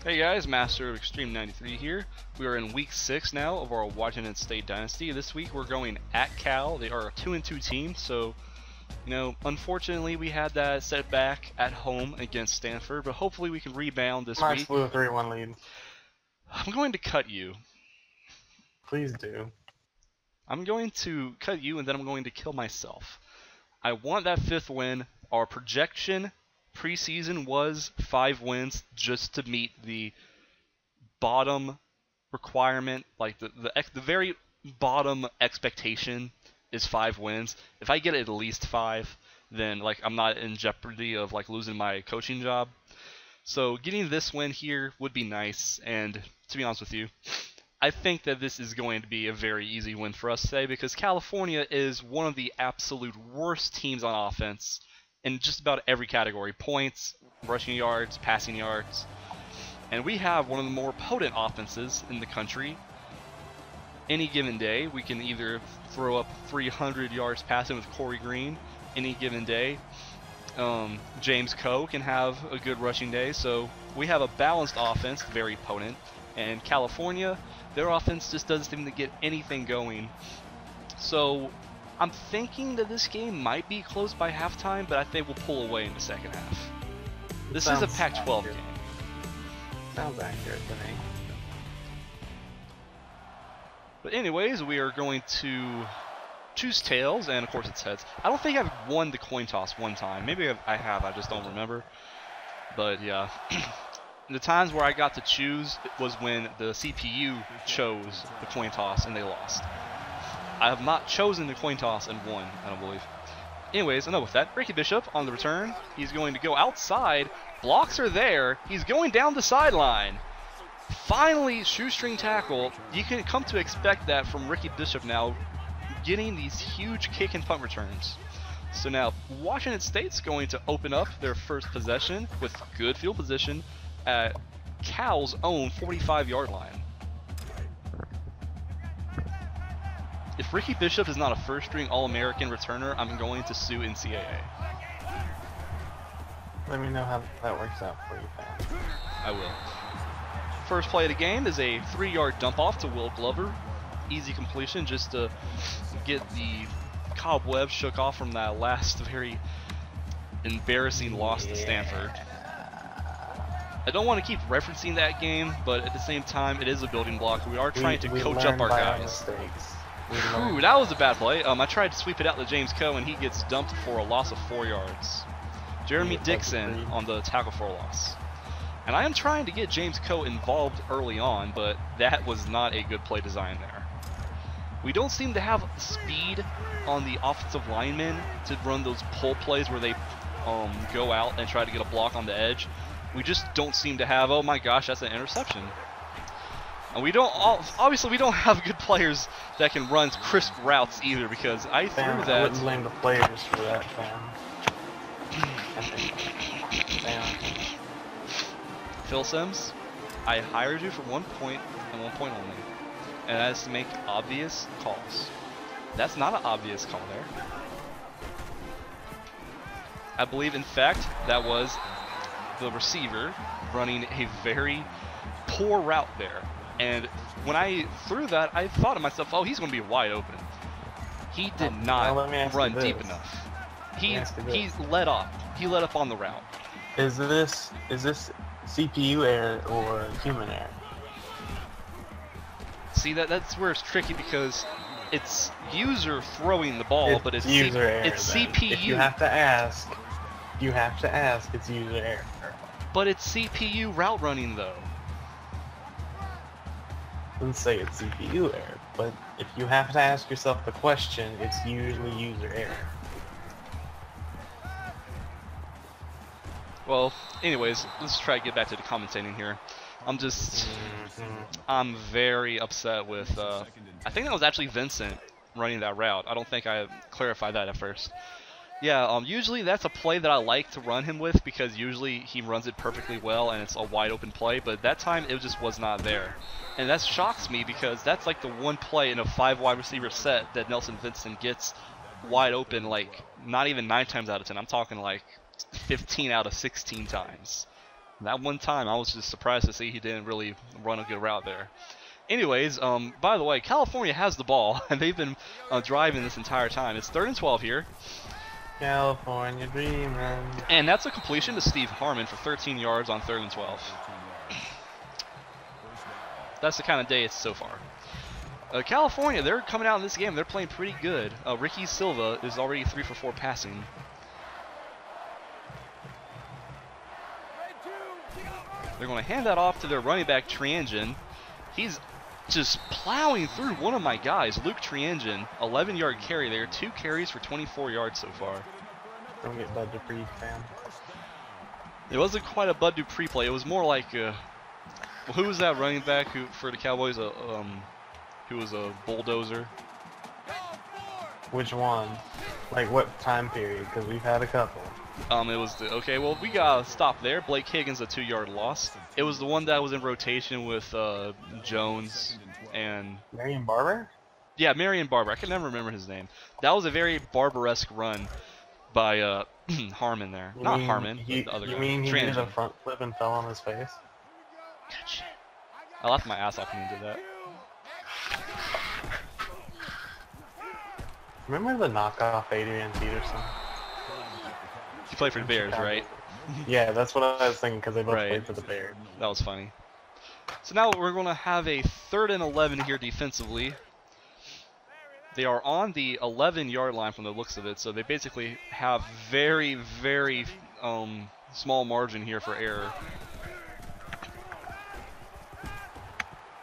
Hey guys, Master of Extreme 93 here. We are in week 6 now of our Washington State Dynasty. This week we're going at Cal. They are a 2-2 team, so unfortunately we had that setback at home against Stanford, but hopefully we can rebound this week. Blew a 3-1 lead. I'm going to cut you. Please do. I'm going to cut you and then I'm going to kill myself. I want that 5th win. Our projection preseason was 5 wins just to meet the bottom requirement, like the very bottom expectation is 5 wins. If I get at least 5, then I'm not in jeopardy of losing my coaching job. So getting this win here would be nice, and to be honest with you, I think that this is going to be a very easy win for us today because California is one of the absolute worst teams on offense in just about every category: points, rushing yards, passing yards. And we have one of the more potent offenses in the country. Any given day, we can either throw up 300 yards passing with Corey Green. Any given day, James Coe can have a good rushing day. So we have a balanced offense, very potent. And California, their offense just doesn't seem to get anything going. So I'm thinking that this game might be close by halftime, but I think we'll pull away in the second half. This is a Pac-12 game. Sounds accurate to me. But anyways, we are going to choose tails, and of course it's heads. I don't think I've won the coin toss one time. Maybe I have, I just don't remember. But yeah. The times where I got to choose was when the CPU chose the coin toss and they lost. I have not chosen the coin toss and won, I don't believe. Anyways, enough with that. Ricky Bishop on the return. He's going to go outside. Blocks are there. He's going down the sideline. Finally, shoestring tackle. You can come to expect that from Ricky Bishop now, getting these huge kick and punt returns. So now, Washington State's going to open up their first possession with good field position at Cal's own 45-yard line. If Ricky Bishop is not a first-string All-American returner, I'm going to sue NCAA. Let me know how that works out for you, fam. I will. First play of the game is a 3-yard dump-off to Will Glover. Easy completion just to get the cobweb shook off from that last very embarrassing loss to Stanford. I don't want to keep referencing that game, but at the same time, it is a building block. We are trying to coach up our guys. Ooh, that was a bad play. I tried to sweep it out to James Coe, and he gets dumped for a loss of 4 yards. Jeremy Dixon on the tackle for a loss. And I am trying to get James Coe involved early on, but that was not a good play design there. We don't seem to have speed on the offensive linemen to run those pull plays where they go out and try to get a block on the edge. We just don't seem to have, oh my gosh, that's an interception. And we don't, obviously we don't have good players that can run crisp routes either, because I threw that. I wouldn't blame the players for that, fam. Phil Sims, I hired you for 1 point and 1 point only. And that is to make obvious calls. That's not an obvious call there. I believe, in fact, that was the receiver running a very poor route there. And when I threw that, I thought to myself, oh, he's going to be wide open. He did not run deep enough. He let up. He let up on the route. Is this CPU error or human error? See, that's where it's tricky because it's user throwing the ball, but it's user error. It's then. CPU. If you have to ask, it's user error. But it's CPU route running though. I wouldn't say it's CPU error, but if you have to ask yourself the question, it's usually user error. Well, anyways, let's try to get back to the commentating here. I'm very upset with, I think that was actually Vincent running that route. I don't think I clarified that at first. Yeah, usually that's a play that I like to run him with because usually he runs it perfectly well and it's a wide open play, but that time it just was not there. And that shocks me because that's like the one play in a 5 wide receiver set that Nelson Vincent gets wide open, like not even 9 times out of 10. I'm talking like 15 out of 16 times. That one time, I was just surprised to see he didn't really run a good route there. Anyways, by the way, California has the ball, and they've been driving this entire time. It's 3rd and 12 here. California dreaming. And that's a completion to Steve Harmon for 13 yards on 3rd and 12. That's the kind of day it's so far. California, they're coming out in this game. They're playing pretty good. Ricky Silva is already 3 for 4 passing. They're going to hand that off to their running back, Triangen. He's just plowing through one of my guys, Luke Triangen. 11-yard carry there. 2 carries for 24 yards so far. Don't get Bud Dupree, fam. It wasn't quite a Bud Dupree play. It was more like, who was that running back who for the Cowboys? Who was a bulldozer? Which one? Like what time period? Because we've had a couple. It was the, okay, well, we got to stop there. Blake Higgins, a 2-yard loss. It was the one that was in rotation with Jones and... Marion Barber? Yeah, Marion Barber. I can never remember his name. That was a very Barber-esque run by Harmon there. Not Harmon, but the other guy. You mean he Triangen. did a front flip and fell on his face? God, shit. I laughed my ass off when he did that. Remember the knockoff Adrian Peterson? He played for the Bears, right? Yeah, that's what I was thinking because they both Right. played for the Bears. That was funny. So now we're going to have a 3rd and 11 here defensively. They are on the 11-yard line from the looks of it, so they basically have very, very small margin here for error.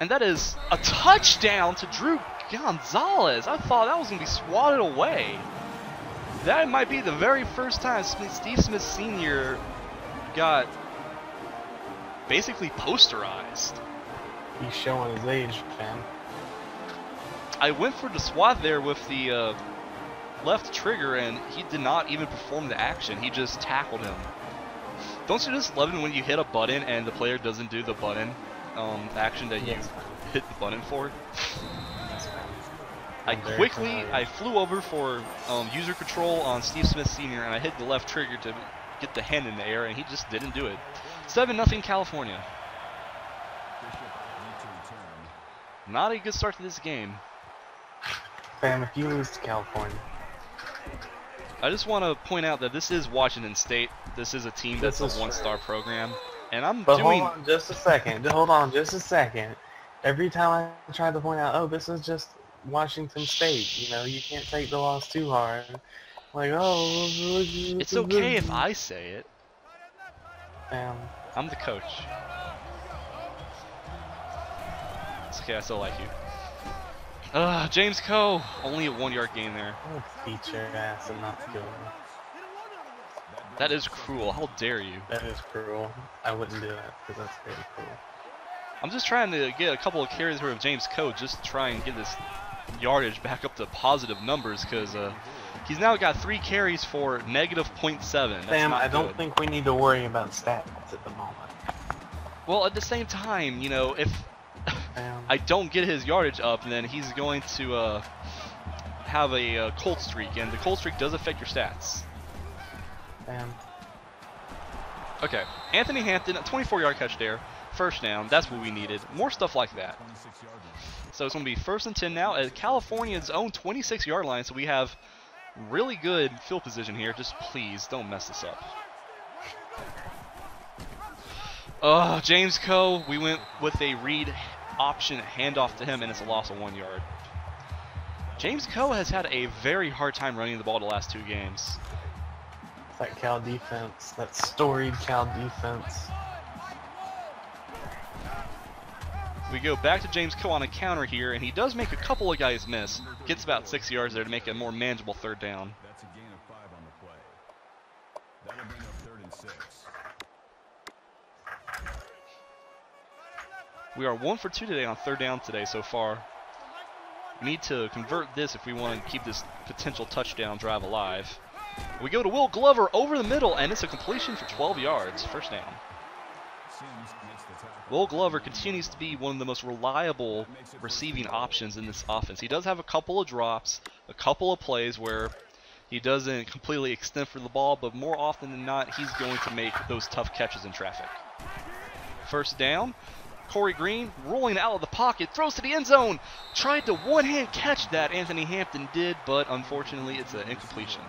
And that is a touchdown to Drew Gonzalez. I thought that was going to be swatted away. That might be the very first time Steve Smith Sr. got basically posterized. He's showing his age, man. I went for the swat there with the left trigger, and he did not even perform the action. He just tackled him. Don't you just love it when you hit a button and the player doesn't do the button action that you hit the button for? I flew over for user control on Steve Smith Sr. and I hit the left trigger to get the hand in the air, and he just didn't do it. 7-0 California. Not a good start to this game. Fam, if you lose to California. I just want to point out that this is Washington State. This is a team that's a one-star program. And I'm But doing... hold on just a second. Hold on just a second. Every time I try to point out, oh, this is just Washington State. You know, you can't take the loss too hard. Like, oh... It's okay if I say it. I'm the coach. It's okay, I still like you. James Coe, only a 1-yard gain there. I would beat your ass and not kill you. That is cruel. How dare you? That is cruel. I wouldn't do that because that's very cruel. I'm just trying to get a couple of carries here of James Coe just to try and get this yardage back up to positive numbers, because he's now got 3 carries for -0.7. Sam, I don't think we need to worry about stats at the moment. Well, at the same time, you know, if I don't get his yardage up, then he's going to have a cold streak, and the cold streak does affect your stats. Okay, Anthony Hampton, a 24-yard catch there, first down. That's what we needed. More stuff like that. So it's going to be 1st and 10 now at California's own 26-yard line. So we have really good field position here. Just please don't mess this up. James Coe, we went with a read option handoff to him, and it's a loss of 1 yard. James Coe has had a very hard time running the ball the last 2 games. That Cal defense, that storied Cal defense. We go back to James Coe on a counter here, and he does make a couple of guys miss. Gets about 6 yards there to make a more manageable 3rd down. That's a gain of 5 on the play. That'll bring up 3rd and 6. We are 1 for 2 today on 3rd down today so far. We need to convert this if we want to keep this potential touchdown drive alive. We go to Will Glover over the middle, and it's a completion for 12 yards, 1st down. Will Glover continues to be one of the most reliable receiving options in this offense. He does have a couple of drops, a couple of plays where He doesn't completely extend for the ball, but more often than not, he's going to make those tough catches in traffic. First down. Corey Green rolling out of the pocket, throws to the end zone. Tried to one-hand catch that. Anthony Hampton did, but unfortunately, it's an incompletion.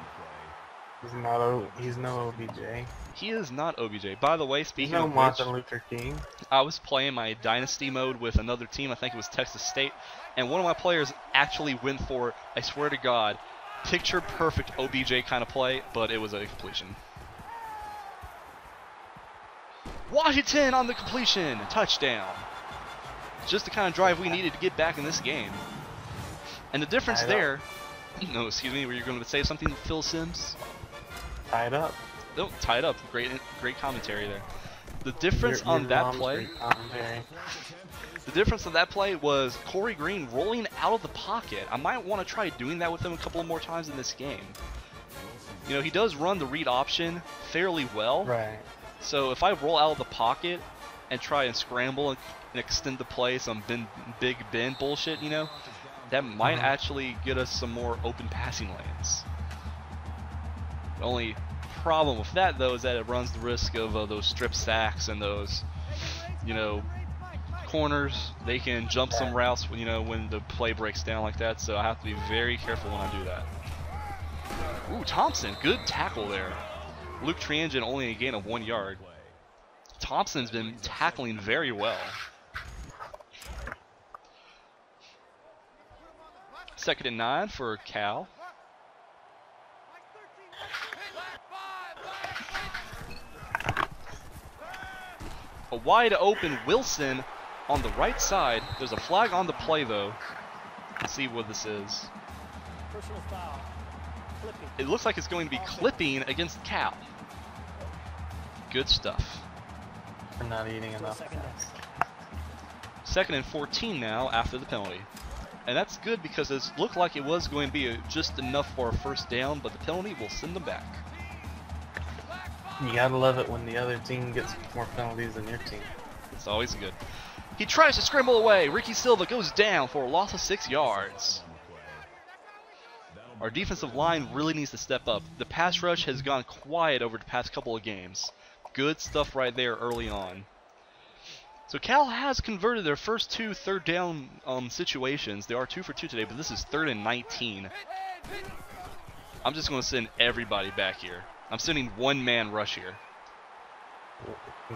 He's no OBJ. He is not OBJ. By the way, speaking No of which, Martin Luther King. I was playing my Dynasty mode with another team. I think it was Texas State. And one of my players actually went for, I swear to God, picture-perfect OBJ kind of play, but it was a completion. Washington on the completion. Touchdown. Just the kind of drive we needed to get back in this game. And the difference there... No, excuse me, were you going to say something, Phil Sims? Tied up. No, tied up. Great commentary there. The difference on that play... The difference on that play was Corey Green rolling out of the pocket. I might want to try doing that with him a couple more times in this game. You know, he does run the read option fairly well. Right. So if I roll out of the pocket and try and scramble and extend the play, some big Ben bullshit, you know, that might actually get us some more open passing lanes. The only problem with that, though, is that it runs the risk of those strip sacks and those, you know, corners. They can jump some routes, you know, when the play breaks down like that. So I have to be very careful when I do that. Ooh, Thompson, good tackle there. Luke Triangin only a gain of 1 yard. Thompson's been tackling very well. Second and 9 for Cal. A wide open Wilson on the right side. There's a flag on the play though. Let's see what this is. Personal foul. It looks like it's going to be clipping against Cal. Good stuff. For not eating enough. Second and 14 now after the penalty. And that's good because it looked like it was going to be just enough for a first down, but the penalty will send them back. You gotta love it when the other team gets more penalties than your team. It's always good. He tries to scramble away. Ricky Silva goes down for a loss of 6 yards. Our defensive line really needs to step up. The pass rush has gone quiet over the past couple of games. Good stuff right there early on. So Cal has converted their first 2 third down situations. They are 2 for 2 today, but this is 3rd and 19. I'm just going to send everybody back here. I'm sending one-man rush here.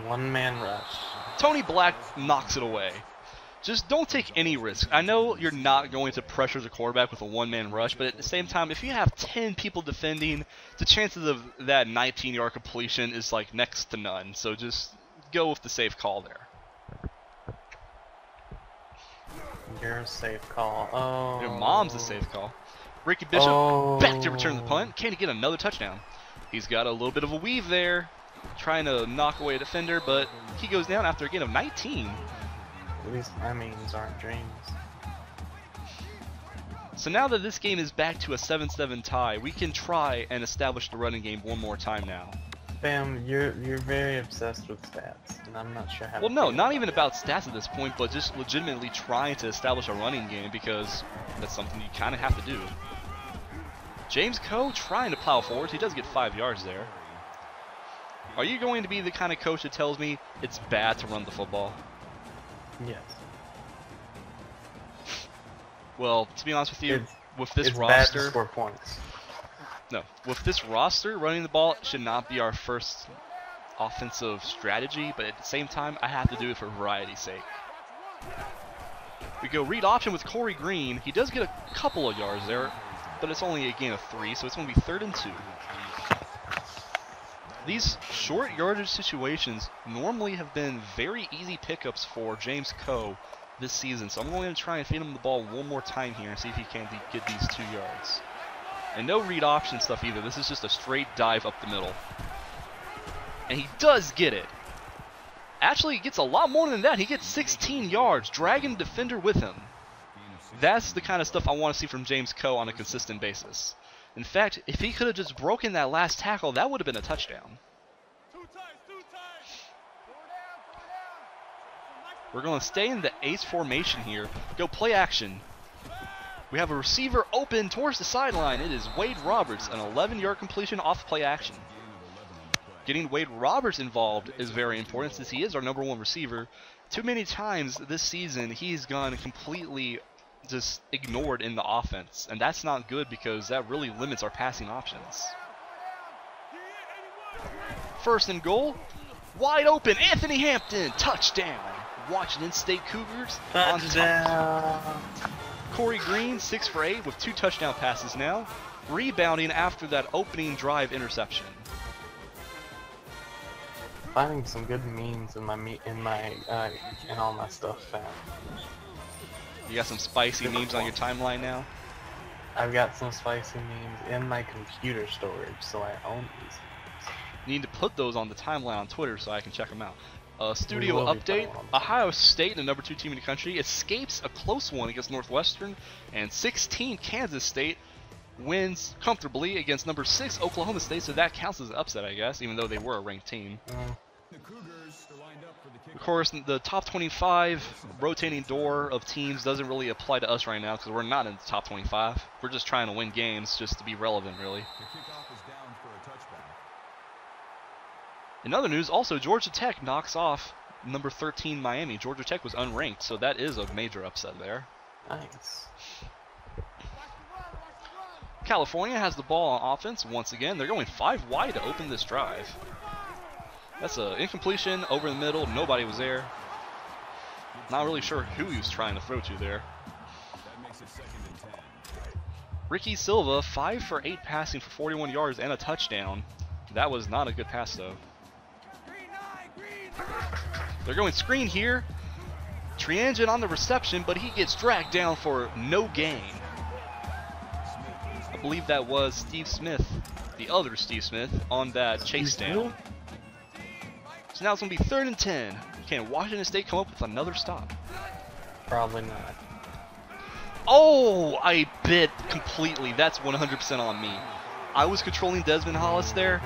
One-man rush. Tony Black knocks it away. Just don't take any risk. I know you're not going to pressure the quarterback with a one-man rush, but at the same time, if you have 10 people defending, the chances of that 19-yard completion is like next to none. So just go with the safe call there. Your safe call. Oh. Your mom's a safe call. Ricky Bishop back to return the punt. Can he get another touchdown? He's got a little bit of a weave there, trying to knock away a defender, but he goes down after a gain of 19. At least my means aren't dreams. So now that this game is back to a 7-7 tie, we can try and establish the running game one more time now. Bam, you're very obsessed with stats, and I'm not sure how. Well, no, not even about stats at this point, but just legitimately trying to establish a running game because that's something you kind of have to do. James Coe trying to plow forward. He does get 5 yards there. Are you going to be the kind of coach that tells me it's bad to run the football? Yes. Well, to be honest with you, with this it's roster, bad to score points. No, with this roster, running the ball should not be our first offensive strategy, but at the same time, I have to do it for variety's sake. We go read option with Corey Green. He does get a couple of yards there, but it's only a gain of 3, so it's going to be 3rd and 2. These short yardage situations normally have been very easy pickups for James Coe this season, so I'm going to try and feed him the ball one more time here and see if he can get these 2 yards. And no read option stuff either. This is just a straight dive up the middle. And he does get it. Actually, he gets a lot more than that. He gets 16 yards, dragging the defender with him. That's the kind of stuff I want to see from James Coe on a consistent basis. In fact, if he could have just broken that last tackle, that would have been a touchdown. We're going to stay in the ace formation here. Go play action. We have a receiver open towards the sideline. It is Wade Roberts, an 11-yard completion off play action. Getting Wade Roberts involved is very important since he is our #1 receiver. Too many times this season he's gone completely just ignored in the offense, and that's not good because that really limits our passing options. First and goal, wide open, Anthony Hampton, touchdown. Washington State Cougars on top. Corey Green, 6 for 8 with 2 touchdown passes now, rebounding after that opening drive interception. Finding some good memes in all my stuff found. You got some spicy memes on your timeline now? I've got some spicy memes in my computer storage, so I own these. You need to put those on the timeline on Twitter so I can check them out. Studio will be update, following. Ohio State, the #2 team in the country, escapes a close one against Northwestern, and 16 Kansas State wins comfortably against #6 Oklahoma State, so that counts as an upset, I guess, even though they were a ranked team. The Cougars are lined up for the kick. Of course, the top 25 rotating door of teams doesn't really apply to us right now because we're not in the top 25. We're just trying to win games just to be relevant, really. The kickoff is down for a touchback. In other news, also, Georgia Tech knocks off #13 Miami. Georgia Tech was unranked, so that is a major upset there. Nice. California has the ball on offense once again. They're going 5 wide to open this drive. That's an incompletion over the middle. Nobody was there. Not really sure who he was trying to throw to there. That makes it 2nd and 10. Ricky Silva, 5 for 8 passing for 41 yards and a touchdown. That was not a good pass, though. They're going screen here. Triangin on the reception, but he gets dragged down for no gain. I believe that was Steve Smith, the other Steve Smith, on that chase down. So now it's going to be 3rd and 10. Can Washington State come up with another stop? Probably not. Oh, I bit completely. That's 100% on me. I was controlling Desmond Hollis there.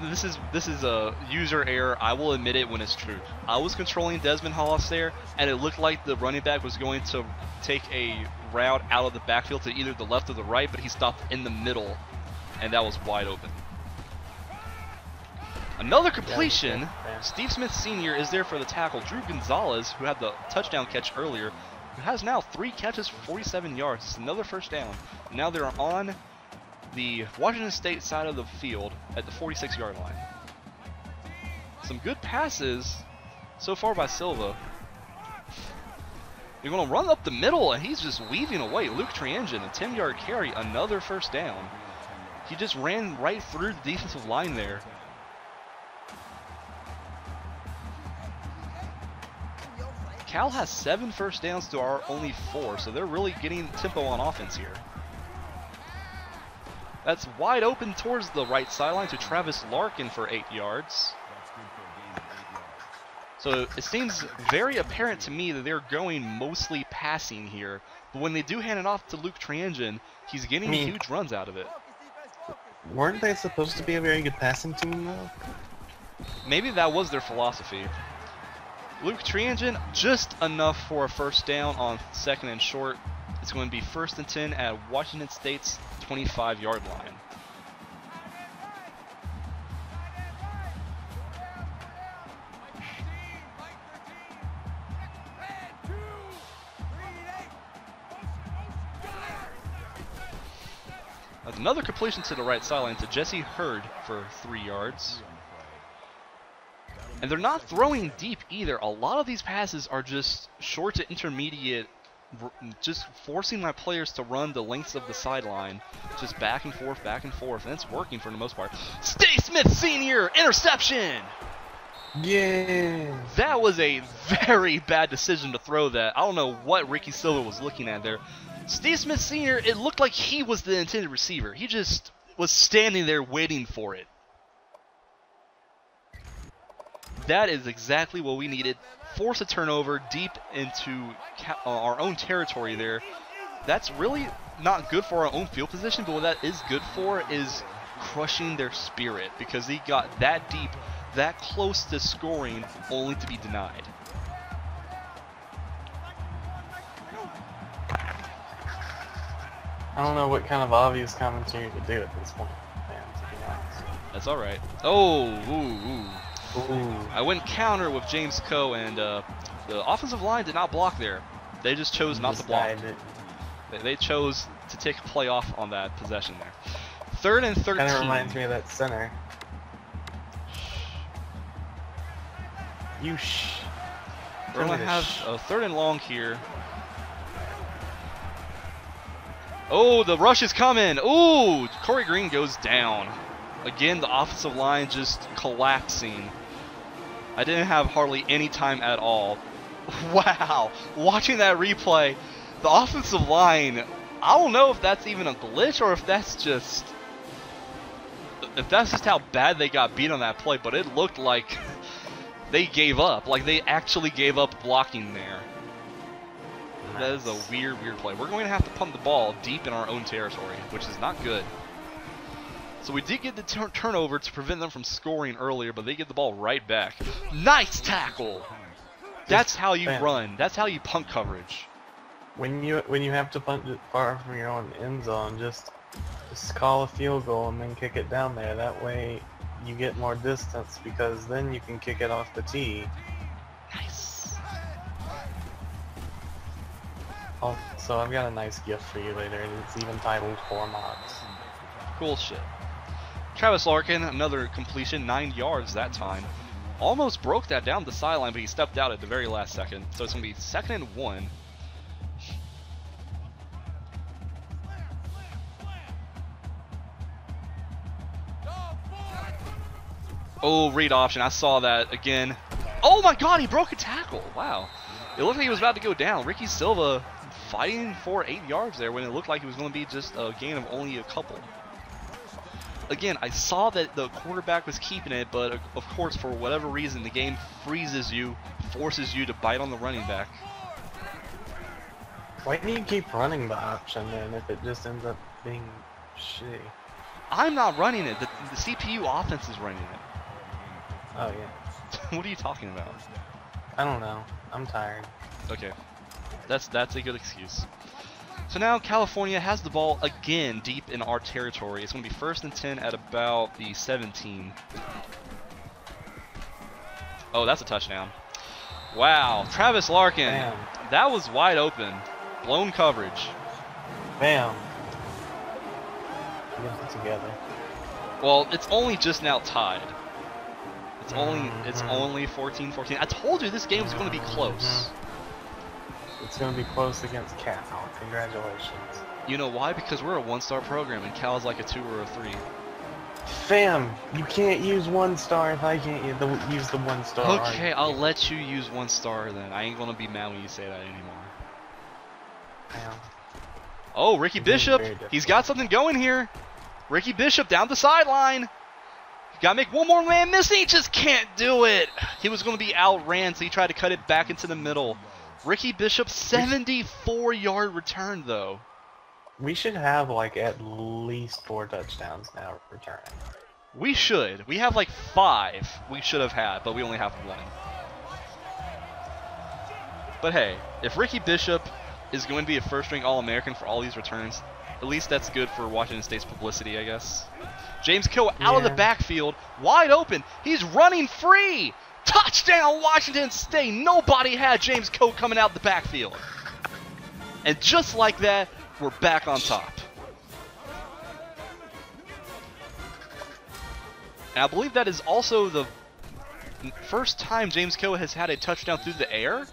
This is a user error. I will admit it when it's true. I was controlling Desmond Hollis there, and it looked like the running back was going to take a route out of the backfield to either the left or the right, but he stopped in the middle, and that was wide open. Another completion. Steve Smith Sr. is there for the tackle. Drew Gonzalez, who had the touchdown catch earlier, who has now 3 catches for 47 yards. It's another first down. Now they're on the Washington State side of the field at the 46-yard line. Some good passes so far by Silva. You're going to run up the middle, and he's just weaving away. Luke Triangin, a 10-yard carry, another first down. He just ran right through the defensive line there. Cal has 7 first downs to our only 4, so they're really getting tempo on offense here. That's wide open towards the right sideline to Travis Larkin for 8 yards. That's good for a gain of 8 yards. So it seems very apparent to me that they're going mostly passing here. But when they do hand it off to Luke Triangin, he's getting huge runs out of it. Weren't they supposed to be a very good passing team, though? Maybe that was their philosophy. Luke Triangin, just enough for a first down on 2nd and short. It's going to be 1st and 10 at Washington State's 25-yard line. That's another completion to the right sideline to Jesse Hurd for 3 yards. And they're not throwing deep either. A lot of these passes are just short to intermediate, just forcing my players to run the lengths of the sideline, just back and forth, and it's working for the most part. Steve Smith Sr., interception! Yeah. That was a very bad decision to throw that. I don't know what Ricky Silva was looking at there. Steve Smith Sr., it looked like he was the intended receiver. He just was standing there waiting for it. That is exactly what we needed. Force a turnover deep into our own territory there. That's really not good for our own field position, but what that is good for is crushing their spirit, because he got that deep, that close to scoring, only to be denied. I don't know what kind of obvious commentary to do at this point, man, to be honest. That's all right. Oh, ooh. Ooh. I went counter with James Coe, and the offensive line did not block there. They just chose not to block. They chose to take a play off on that possession there. 3rd and 13. Kind of reminds me of that center. You shh. We're going to have a 3rd and long here. Oh, the rush is coming. Ooh, Corey Green goes down. Again, the offensive line just collapsing. I didn't have hardly any time at all. Wow, watching that replay, the offensive line, I don't know if that's even a glitch or if that's just how bad they got beat on that play, but it looked like they gave up. Like they actually gave up blocking there. Nice. That is a weird play. We're going to have to pump the ball deep in our own territory, which is not good. So we did get the turnover to prevent them from scoring earlier, but they get the ball right back. Nice tackle! That's how you run. That's how you punt coverage. When you have to punt it far from your own end zone, just call a field goal and then kick it down there. That way you get more distance because then you can kick it off the tee. Nice. Also, I've got a nice gift for you later. It's even titled 4 Mods. Cool shit. Travis Larkin, another completion, 9 yards that time. Almost broke that down the sideline, but he stepped out at the very last second. So it's going to be 2nd and 1. Oh, read option. I saw that again. Oh my god, he broke a tackle. Wow. It looked like he was about to go down. Ricky Silva fighting for 8 yards there when it looked like it was going to be just a gain of only a couple. Again, I saw that the quarterback was keeping it, but of course, for whatever reason, the game freezes you, forces you to bite on the running back. Why do you keep running the option then if it just ends up being shitty? I'm not running it. The CPU offense is running it. Oh, yeah. What are you talking about? I don't know. I'm tired. Okay. That's a good excuse. So now California has the ball again deep in our territory. It's going to be 1st and 10 at about the 17. Oh, that's a touchdown. Wow. Travis Larkin. Bam. That was wide open. Blown coverage. Bam. Get it together. Well, it's only just now tied. It's only 14-14. I told you this game was going to be close. It's going to be close against Cal. Congratulations. You know why? Because we're a 1-star program and Cal's like a 2 or a 3. Fam, you can't use 1 star if I can't use the 1 star. Okay, I'll let you use 1 star then. I ain't going to be mad when you say that anymore. Damn. Oh, Ricky Bishop. He's got something going here. Ricky Bishop down the sideline. Gotta make one more man miss. He just can't do it. He was going to be outran, so he tried to cut it back into the middle. Ricky Bishop, 74-yard return, though. We should have, like, at least 4 touchdowns now returning. We should. We have, like, 5 we should have had, but we only have 1. But hey, if Ricky Bishop is going to be a first-string All-American for all these returns, at least that's good for Washington State's publicity, I guess. James Kill out of the backfield, wide open. He's running free. Touchdown, Washington State. Nobody had James Coe coming out the backfield. And just like that, we're back on top. And I believe that is also the first time James Coe has had a touchdown through the air.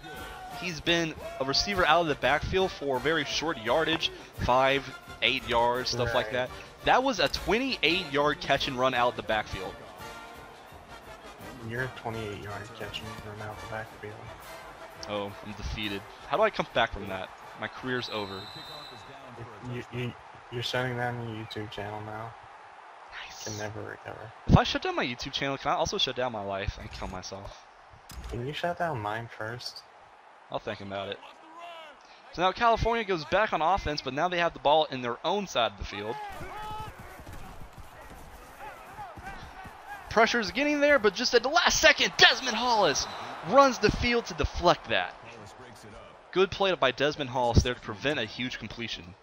He's been a receiver out of the backfield for very short yardage, 5, 8 yards, stuff like that. That was a 28-yard catch and run out the backfield. You're a 28-yard catch and run out the backfield. Oh, I'm defeated. How do I come back from that? My career's over. You're shutting down your YouTube channel now. Nice. Can never recover. If I shut down my YouTube channel, can I also shut down my life and kill myself? Can you shut down mine first? I'll think about it. So now California goes back on offense, but now they have the ball in their own side of the field. Pressure's getting there, but just at the last second, Desmond Hollis runs the field to deflect that. Good play by Desmond Hollis there to prevent a huge completion.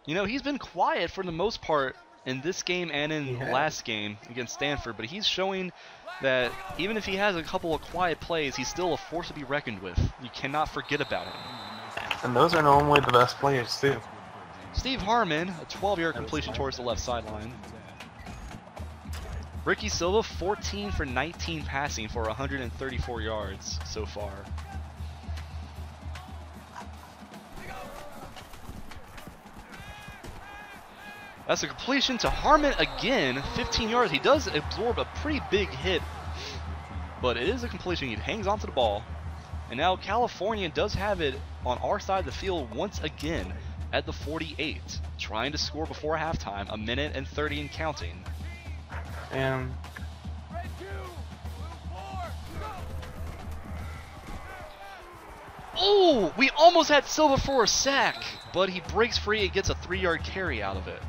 You know, he's been quiet for the most part in this game and in last game against Stanford, but he's showing that even if he has a couple of quiet plays, he's still a force to be reckoned with. You cannot forget about him. And those are normally the best players, too. Steve Harmon, a 12-yard completion towards the left sideline. Ricky Silva, 14 for 19 passing for 134 yards so far. That's a completion to Harmon again, 15 yards. He does absorb a pretty big hit, but it is a completion. He hangs onto the ball. And now California does have it on our side of the field once again at the 48, trying to score before halftime, 1:30 and counting. And oh, we almost had Silva for a sack, but he breaks free and gets a 3-yard carry out of it.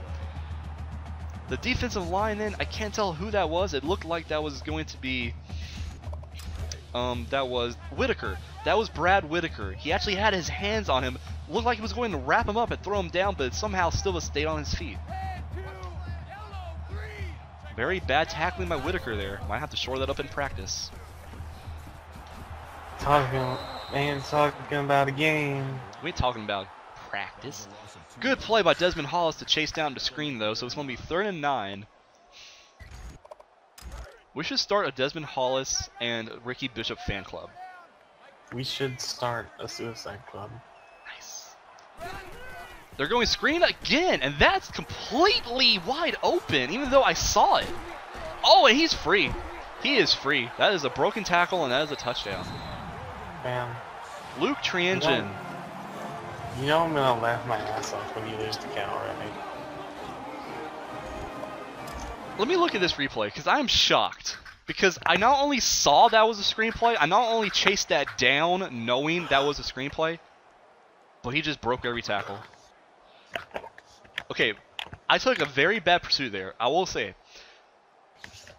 The defensive line then, I can't tell who that was. It looked like that was going to be, that was Whitaker. That was Brad Whitaker. He actually had his hands on him. Looked like he was going to wrap him up and throw him down, but somehow Silva stayed on his feet. Very bad tackling by Whitaker there. Might have to shore that up in practice. talking about a game. We ain't talking about practice. Good play by Desmond Hollis to chase down to screen though, so it's going to be 3rd and 9. We should start a Desmond Hollis and Ricky Bishop fan club. We should start a suicide club. Nice. They're going screen again, and that's completely wide open, even though I saw it. Oh, and he's free. He is free. That is a broken tackle, and that is a touchdown. Man. Luke Triangen. You know I'm gonna laugh my ass off when you lose to Cal, right? Let me look at this replay, because I'm shocked. Because I not only saw that was a screenplay, I not only chased that down knowing that was a screenplay, but he just broke every tackle. Okay, I took a very bad pursuit there. I will say,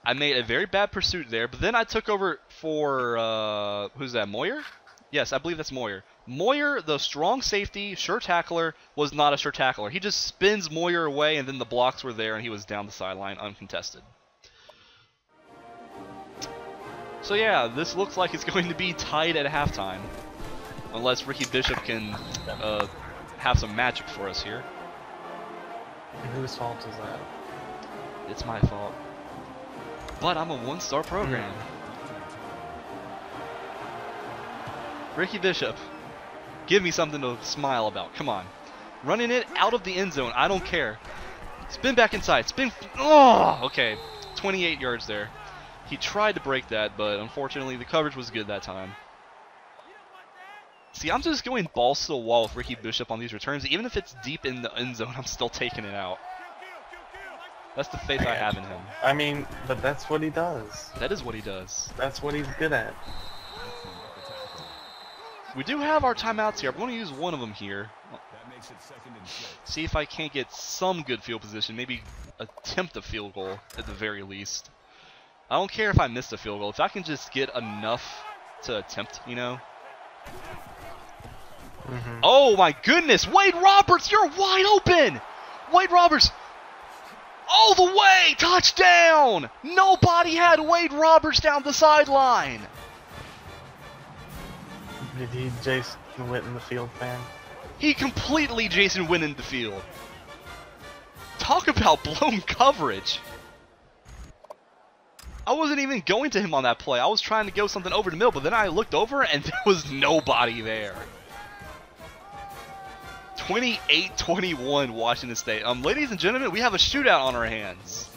I made a very bad pursuit there, but then I took over for, who's that, Moyer? Yes, I believe that's Moyer. Moyer, the strong safety, sure tackler, was not a sure tackler. He just spins Moyer away, and then the blocks were there, and he was down the sideline uncontested. So yeah, this looks like it's going to be tied at halftime. Unless Ricky Bishop can have some magic for us here. And whose fault is that? It's my fault. But I'm a one-star program. Ricky Bishop, give me something to smile about. Come on. Running it out of the end zone. I don't care. Spin back inside. Spin. Oh, okay. 28 yards there. He tried to break that, but unfortunately the coverage was good that time. See, I'm just going balls to the wall with Ricky Bishop on these returns. Even if it's deep in the end zone, I'm still taking it out. That's the faith I have in him. I mean, but that's what he does. That is what he does. That's what he's good at. We do have our timeouts here. I'm going to use one of them here. That makes it 2nd and 6. See if I can't get some good field position. Maybe attempt a field goal at the very least. I don't care if I missed a field goal. If I can just get enough to attempt, you know. Oh my goodness! Wade Roberts, you're wide open! Wade Roberts, all the way! Touchdown! Nobody had Wade Roberts down the sideline. Did he Jason Witten the field fan? He completely Jason Witten the field. Talk about blown coverage. I wasn't even going to him on that play. I was trying to go something over the middle, but then I looked over and there was nobody there. 28-21 Washington State. Ladies and gentlemen, we have a shootout on our hands.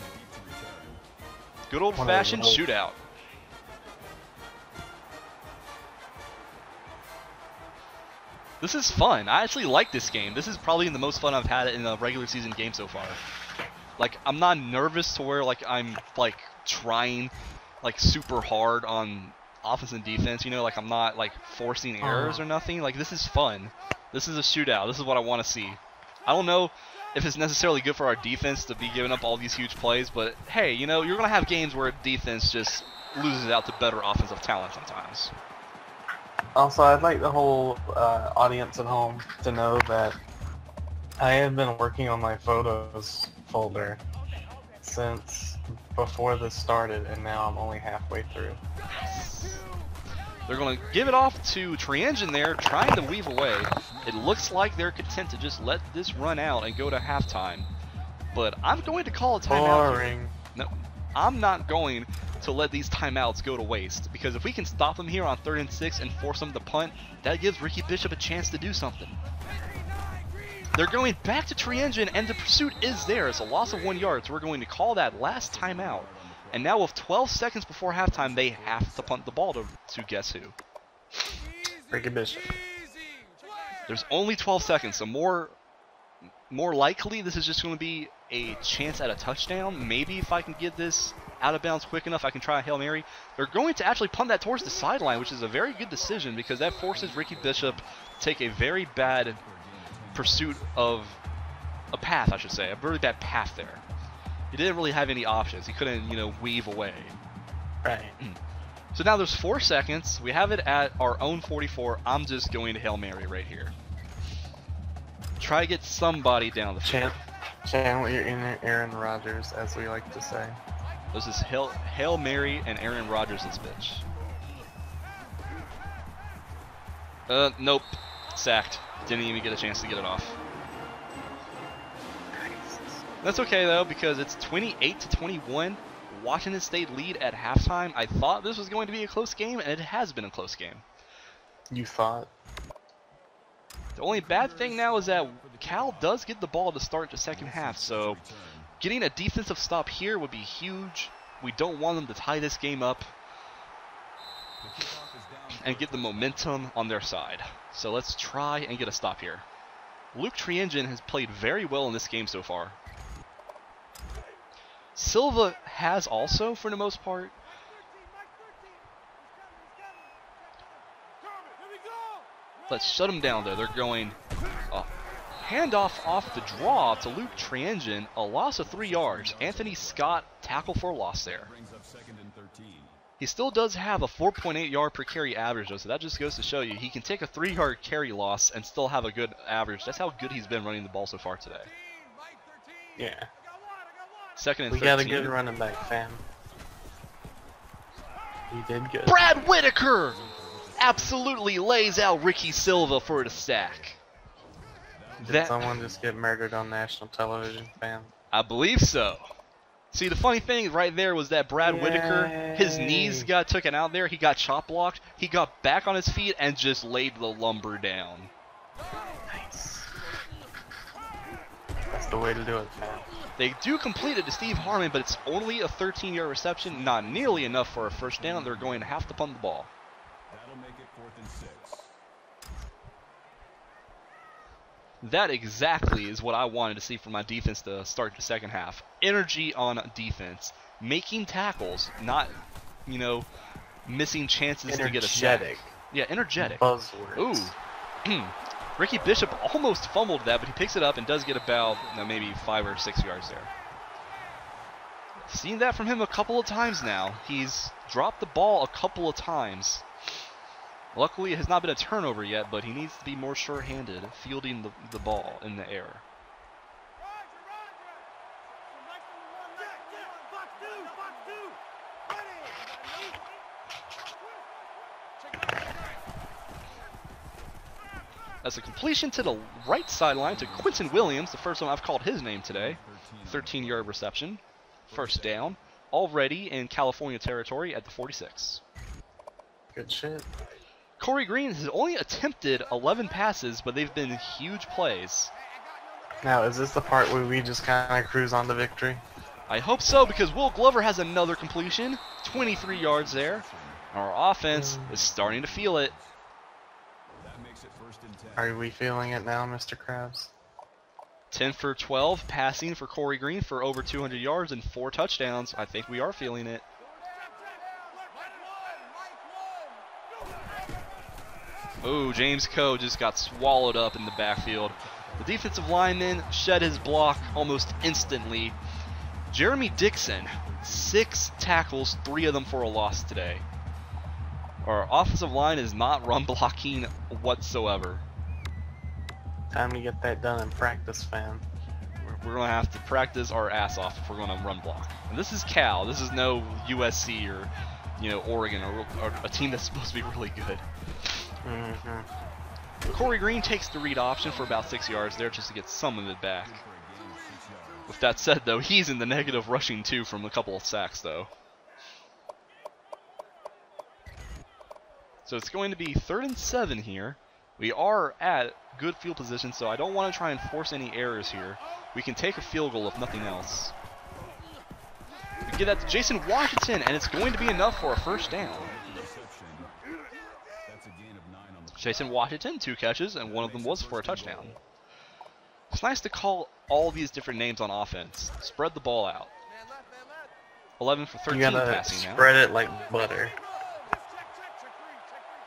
Good old-fashioned shootout. This is fun. I actually like this game. This is probably the most fun I've had in a regular season game so far. Like, I'm not nervous to where, like, I'm, like, trying, like, super hard on offense and defense, you know? Like, I'm not, like, forcing errors or nothing. Like, this is fun. This is a shootout. This is what I want to see. I don't know if it's necessarily good for our defense to be giving up all these huge plays, but, hey, you know, you're going to have games where defense just loses out to better offensive talent sometimes. Also, I'd like the whole audience at home to know that I have been working on my photos folder since before this started, and now I'm only halfway through. They're going to give it off to Triengine there, trying to weave away. It looks like they're content to just let this run out and go to halftime. But I'm going to call a timeout. Boring. No, I'm not going to let these timeouts go to waste, because if we can stop them here on 3rd and 6 and force them to punt, that gives Ricky Bishop a chance to do something. They're going back to Triengine, and the pursuit is there. It's a loss of 1 yard, so we're going to call that last timeout. And now with 12 seconds before halftime, they have to punt the ball to guess who? Ricky Bishop. There's only 12 seconds, so more likely this is just going to be a chance at a touchdown. Maybe if I can get this out of bounds quick enough, I can try a Hail Mary. They're going to actually punt that towards the sideline, which is a very good decision because that forces Ricky Bishop to take a very bad pursuit of a path, I should say. A very bad path there. He didn't really have any options. He couldn't, weave away. Right. So now there's 4 seconds. We have it at our own 44. I'm just going to Hail Mary right here. Try to get somebody down the field. Channel your inner Aaron Rodgers, as we like to say. This is Hail Mary and Aaron Rodgers this bitch. Nope. Sacked. Didn't even get a chance to get it off. That's okay though, because it's 28-21. Washington State lead at halftime. I thought this was going to be a close game, and it has been a close game. You thought? The only bad thing now is that Cal does get the ball to start the second half, so getting a defensive stop here would be huge. We don't want them to tie this game up and get the momentum on their side. So let's try and get a stop here. Luke Triengine has played very well in this game so far. Silva has also, for the most part. Let's shut him down, though. They're going handoff off the draw to Luke Triengine. A loss of 3 yards. Anthony Scott, tackle for a loss there. He still does have a 4.8 yard per carry average, though, so that just goes to show you he can take a 3 yard carry loss and still have a good average. That's how good he's been running the ball so far today. Yeah. 2nd and 13. We got a good running back, fam. He did good. Brad Whitaker absolutely lays out Ricky Silva for the sack. Did someone just get murdered on national television, fam? I believe so. See, the funny thing right there was that Brad Whitaker, his knees got taken out there. He got chop blocked. He got back on his feet and just laid the lumber down. Nice. That's the way to do it, fam. They do complete it to Steve Harmon, but it's only a 13-yard reception, not nearly enough for a first down. They're going to have to punt the ball. That'll make it 4th and 6. That exactly is what I wanted to see from my defense to start the second half. Energy on defense. Making tackles, not, missing chances to get a sack. Yeah, energetic. Buzzwords. Ooh. Ricky Bishop almost fumbled that, but he picks it up and does get about maybe 5 or 6 yards there. Seen that from him a couple of times now. He's dropped the ball a couple of times. Luckily, it has not been a turnover yet, but he needs to be more sure-handed fielding the ball in the air. That's a completion to the right sideline to Quentin Williams, the first time I've called his name today. 13-yard reception. First down. Already in California territory at the 46. Good shit. Corey Green has only attempted 11 passes, but they've been huge plays. Now, is this the part where we just kind of cruise on to victory? I hope so, because Will Glover has another completion. 23 yards there. Our offense is starting to feel it. That makes it 1st and 10. Are we feeling it now, Mr. Krabs? 10 for 12 passing for Corey Green for over 200 yards and 4 touchdowns. I think we are feeling it. Oh, James Coe just got swallowed up in the backfield. The defensive lineman shed his block almost instantly. Jeremy Dixon, 6 tackles, 3 of them for a loss today. Our offensive line is not run blocking whatsoever. Time to get that done in practice, fam. We're going to have to practice our ass off if we're going to run block. And this is Cal. This is no USC or, you know, Oregon or a team that's supposed to be really good. Corey Green takes the read option for about 6 yards there just to get some of it back. With that said, though, he's in the negative rushing too from a couple of sacks, though. So it's going to be 3rd and 7 here. We are at good field position, so I don't want to try and force any errors here. We can take a field goal if nothing else. We get that to Jason Washington, and it's going to be enough for a first down. Jason Washington, 2 catches, and one of them was for a touchdown. It's nice to call all these different names on offense. Spread the ball out. 11 for 13 you gotta passing now. spread it like butter.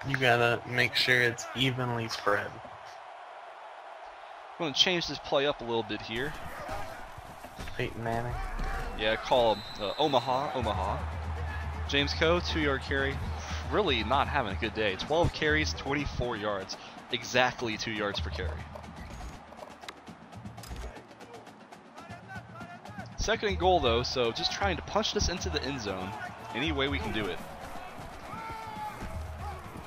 You gotta make sure it's evenly spread. I'm going to change this play up a little bit here. Peyton Manning. Yeah, call him Omaha. James Coe, 2-yard carry. Really not having a good day. 12 carries, 24 yards. Exactly 2 yards per carry. 2nd and goal though, so just trying to punch this into the end zone any way we can do it.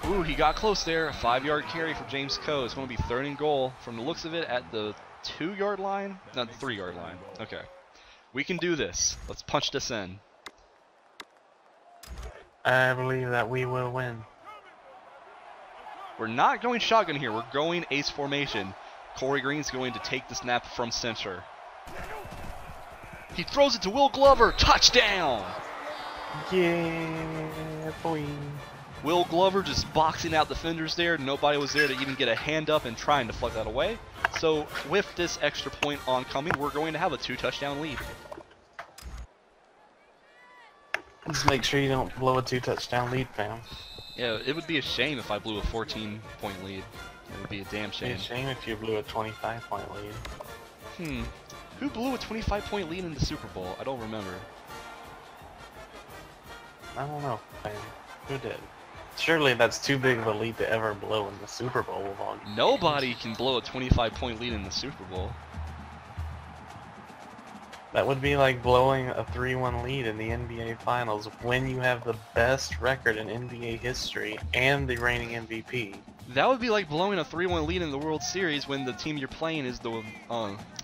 Ooh, he got close there. A 5-yard carry for James Coe. It's going to be 3rd and goal from the looks of it at the 2-yard line? Not the 3-yard line. Okay. We can do this. Let's punch this in. I believe that we will win. We're not going shotgun here. We're going ace formation. Corey Green's going to take the snap from center. He throws it to Will Glover. Touchdown! Yeah, boy. Will Glover just boxing out defenders there. Nobody was there to even get a hand up and try and deflect that away. So with this extra point oncoming, we're going to have a 2-touchdown lead. Just make sure you don't blow a 2-touchdown lead, fam. Yeah, it would be a shame if I blew a 14-point lead. It would be a damn shame. It'd be a shame if you blew a 25-point lead. Who blew a 25-point lead in the Super Bowl? I don't remember. I don't know, fam. Who did? Surely that's too big of a lead to ever blow in the Super Bowl of all games. Nobody can blow a 25-point lead in the Super Bowl. That would be like blowing a 3-1 lead in the NBA Finals when you have the best record in NBA history and the reigning MVP. That would be like blowing a 3-1 lead in the World Series when the team you're playing is the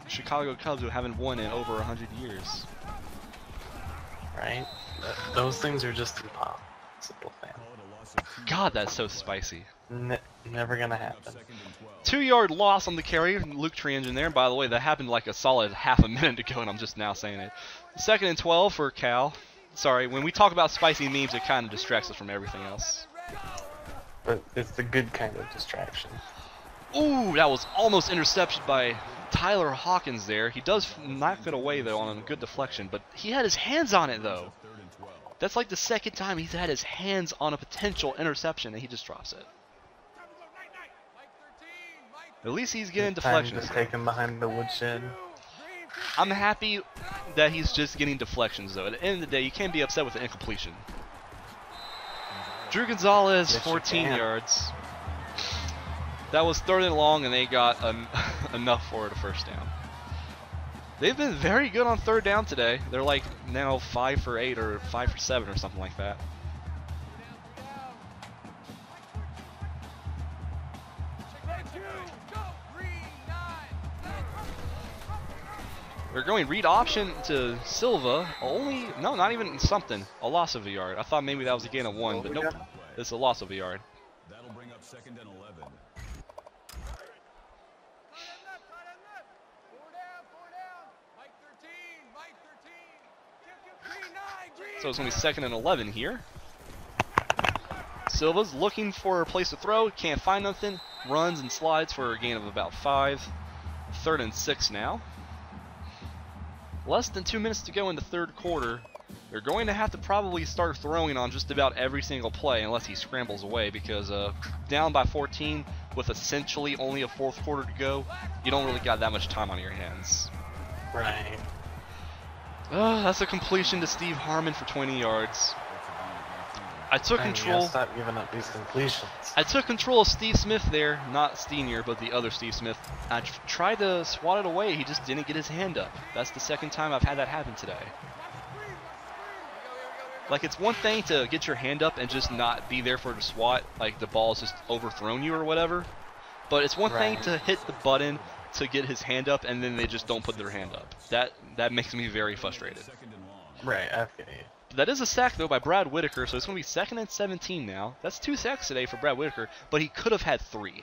Chicago Cubs, who haven't won in over 100 years. Right? Those things are just impossible, fam. God, that's so spicy. Never gonna happen. 2-yard loss on the carry. Luke Triangin there. By the way, that happened like a solid half a minute ago, and I'm just now saying it. 2nd and 12 for Cal. Sorry, when we talk about spicy memes, it kind of distracts us from everything else. But it's the good kind of distraction. Ooh, that was almost intercepted by Tyler Hawkins there. He does knock it away, though, on a good deflection, but he had his hands on it, though. That's like the 2nd time he's had his hands on a potential interception, and he just drops it. At least he's getting deflections. Just take him behind the woodshed. I'm happy that he's just getting deflections, though. At the end of the day, you can't be upset with an incompletion. Drew Gonzalez, Yes, 14 yards. That was 3rd and long, and they got enough for it, a first down. They've been very good on 3rd down today. They're like now 5 for 8 or 5 for 7 or something like that. We're going read option to Silva. No, not even something. A loss of a yard. I thought maybe that was a gain of 1, but nope. It's a loss of a yard. That'll bring up 2nd and 11. So it's going to be 2nd and 11 here. Silva's looking for a place to throw. Can't find nothing. Runs and slides for a gain of about 5. 3rd and 6 now. Less than 2 minutes to go in the 3rd quarter. They're going to have to probably start throwing on just about every single play unless he scrambles away, because down by 14 with essentially only a 4th quarter to go, you don't really got that much time on your hands. Right. That's a completion to Steve Harmon for 20 yards. I took Dang, you gotta control. stop giving up these completions. I took control of Steve Smith there, not Steenier, but the other Steve Smith. I tried to swat it away. He just didn't get his hand up. That's the second time I've had that happen today. Like, it's one thing to get your hand up and just not be there for the swat, like the ball's just overthrown you or whatever. But it's one thing to hit the button to get his hand up and then they just don't put their hand up. That makes me very frustrated. Right, I feel you. That is a sack, though, by Brad Whitaker, so it's going to be 2nd and 17 now. That's 2 sacks today for Brad Whitaker, but he could have had 3.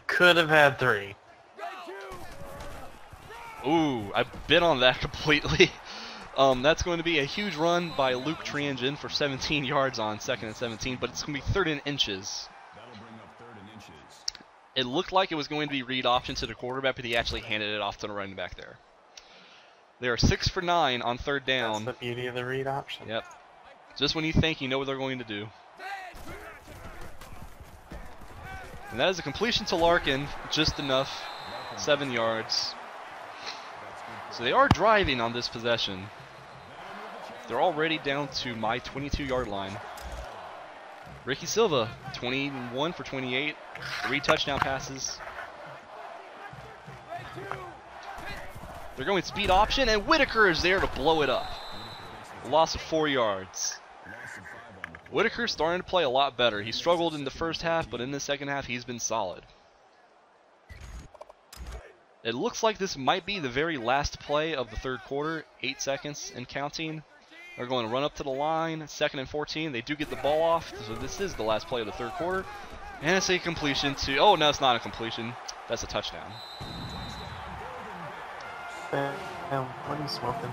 Could have had 3. Ooh, I bit on that completely. That's going to be a huge run by Luke Triangin for 17 yards on 2nd and 17, but it's going to be 3rd and inches. That'll bring up 3rd and inches. It looked like it was going to be read option to the quarterback, but he actually handed it off to the running back there. They are 6 for 9 on 3rd down. That's the beauty of the read option. Yep. Just when you think you know what they're going to do. And that is a completion to Larkin, just enough, 7 yards. So they are driving on this possession. They're already down to my 22-yard line. Ricky Silva, 21 for 28, 3 touchdown passes. They're going speed option, and Whitaker is there to blow it up. A loss of 4 yards. Whitaker's starting to play a lot better. He struggled in the first half, but in the second half, he's been solid. It looks like this might be the very last play of the 3rd quarter. 8 seconds and counting. They're going to run up to the line. 2nd and 14. They do get the ball off, so this is the last play of the 3rd quarter. And it's a completion to... Oh, no, it's not a completion. That's a touchdown. What are you smoking?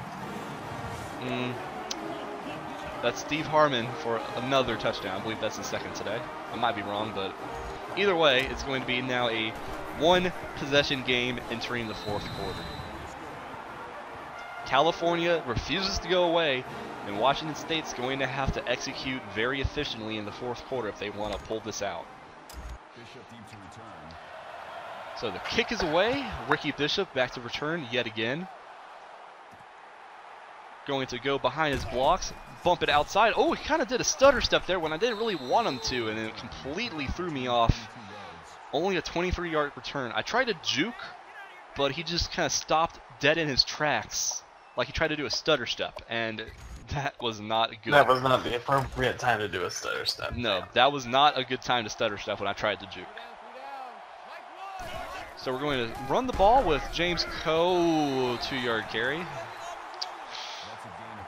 That's Steve Harmon for another touchdown. I believe that's his 2nd today. I might be wrong, but either way, it's going to be now a 1-possession game entering the 4th quarter. California refuses to go away, and Washington State's going to have to execute very efficiently in the 4th quarter if they want to pull this out. Bishop deep to return. So the kick is away. Ricky Bishop back to return yet again. Going to go behind his blocks, bump it outside. Oh, he kind of did a stutter step there when I didn't really want him to, and it completely threw me off. Only a 23-yard return. I tried to juke, but he just kind of stopped dead in his tracks, like he tried to do a stutter step, and that was not good. That was not the appropriate time to do a stutter step. No, that was not a good time to stutter step when I tried to juke. So we're going to run the ball with James Coe, 2-yard carry.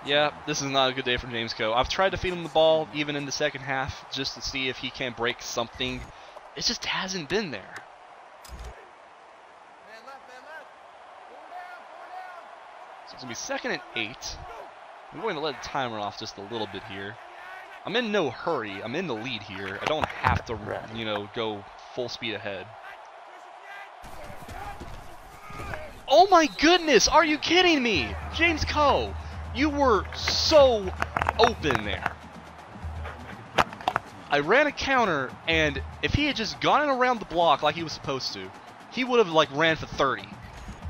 Yeah, this is not a good day for James Coe. I've tried to feed him the ball even in the second half just to see if he can break something. It just hasn't been there. So it's going to be 2nd and 8. I'm going to let the timer off just a little bit here. I'm in no hurry. I'm in the lead here. I don't have to, go full speed ahead. Oh my goodness! Are you kidding me? James Coe, you were so open there. I ran a counter, and if he had just gone around the block like he was supposed to, he would have ran for 30.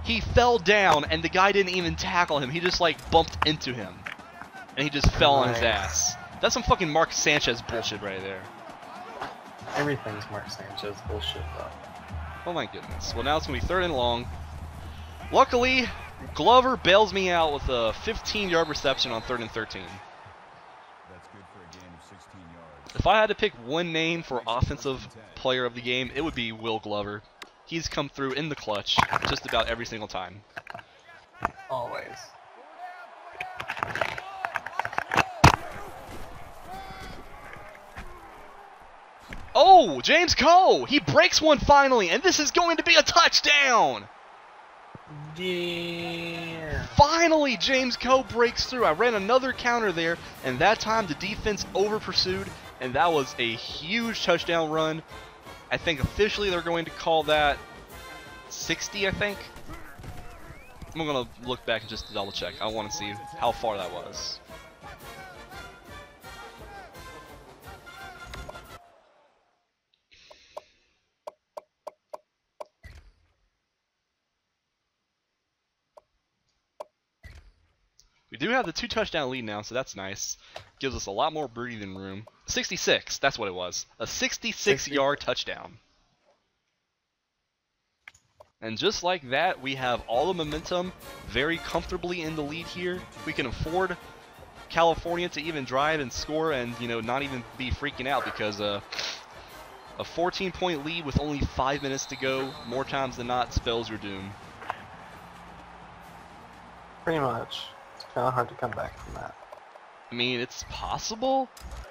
He fell down, and the guy didn't even tackle him. He just bumped into him, and he just fell on his ass. That's some fucking Mark Sanchez bullshit right there. Everything's Mark Sanchez bullshit, though. Oh my goodness. Well, now it's going to be 3rd and long. Luckily, Glover bails me out with a 15-yard reception on 3rd and 13. That's good for a gain of 16 yards. If I had to pick one name for offensive player of the game, it would be Will Glover. He's come through in the clutch just about every single time. Always. Oh, James Coe! He breaks one finally, and this is going to be a touchdown! Yeah. Finally, James Coe breaks through. I ran another counter there, and that time the defense over-pursued, and that was a huge touchdown run. I think officially they're going to call that 60, I think. I'm going to look back and just double check. I want to see how far that was. We We do have the 2 touchdown lead now, so that's nice. Gives us a lot more breathing room. 66, that's what it was. A 66-yard touchdown. And just like that, we have all the momentum very comfortably in the lead here. We can afford California to even drive and score and, you know, not even be freaking out because a 14-point lead with only 5 minutes to go, more times than not, spells your doom. Pretty much. It's kind of hard to come back from that. I mean, it's possible.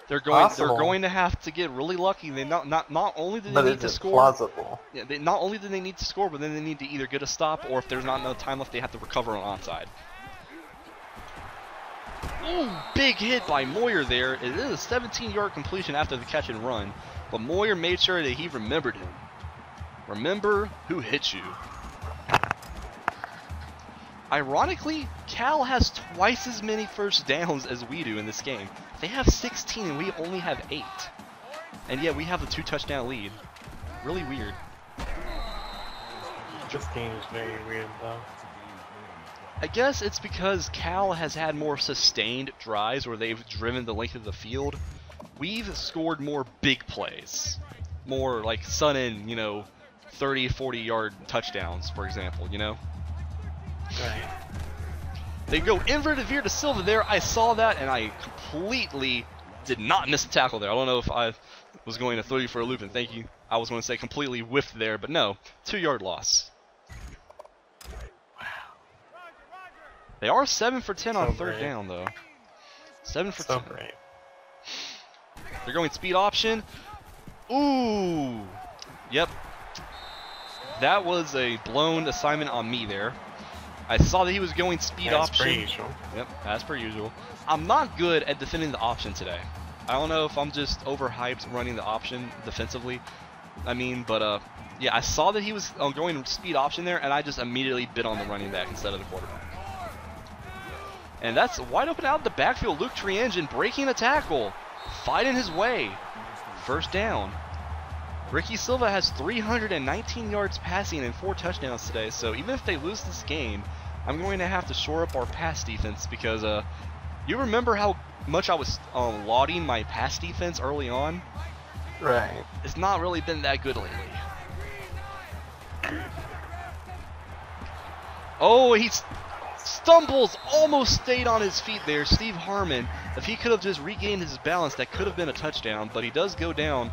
They're going to have to get really lucky. They not only do they need to score. Plausible? Yeah, not only do they need to score, but then they need to either get a stop, or if there's not enough time left, they have to recover on onside. Ooh, big hit by Moyer there. It is a 17-yard completion after the catch and run, but Moyer made sure that he remembered him. Remember who hit you. Ironically, Cal has twice as many first downs as we do in this game. They have 16 and we only have 8. And yet we have the 2 touchdown lead. Really weird. This game is very weird though. I guess it's because Cal has had more sustained drives where they've driven the length of the field. We've scored more big plays. More like sudden, you know, 30, 40-yard touchdowns, for example, you know? Right. They go inverted veer to Silva there. I saw that, and I completely did not miss a tackle there. I don't know if I was going to throw you for a loop, and thank you. I was going to say completely whiffed there, but no. 2-yard loss. Wow. They are 7 for 10 on third down, though. 7 for 10. Great. They're going speed option. Ooh. Yep. That was a blown assignment on me there. I saw that he was going speed option. As per usual. Yep, as per usual. I'm not good at defending the option today. I don't know if I'm just overhyped running the option defensively. I mean, but yeah, I saw that he was going speed option there, and I just immediately bid on the running back instead of the quarterback. And that's wide open out the backfield. Luke Triengine breaking a tackle, fighting his way. First down. Ricky Silva has 319 yards passing and 4 touchdowns today, so even if they lose this game, I'm going to have to shore up our pass defense because you remember how much I was lauding my pass defense early on? Right. It's not really been that good lately. Oh, he stumbles, almost stayed on his feet there. Steve Harmon, if he could have just regained his balance, that could have been a touchdown, but he does go down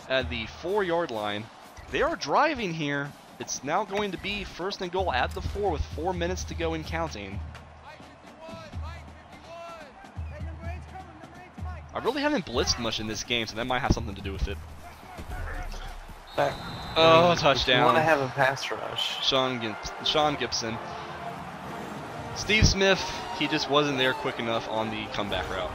at the 4-yard line. They are driving here. It's now going to be 1st and goal at the 4 with 4 minutes to go and counting. I really haven't blitzed much in this game, so that might have something to do with it. Oh, touchdown. You want to have a pass rush. Sean Gibson. Steve Smith, he just wasn't there quick enough on the comeback route.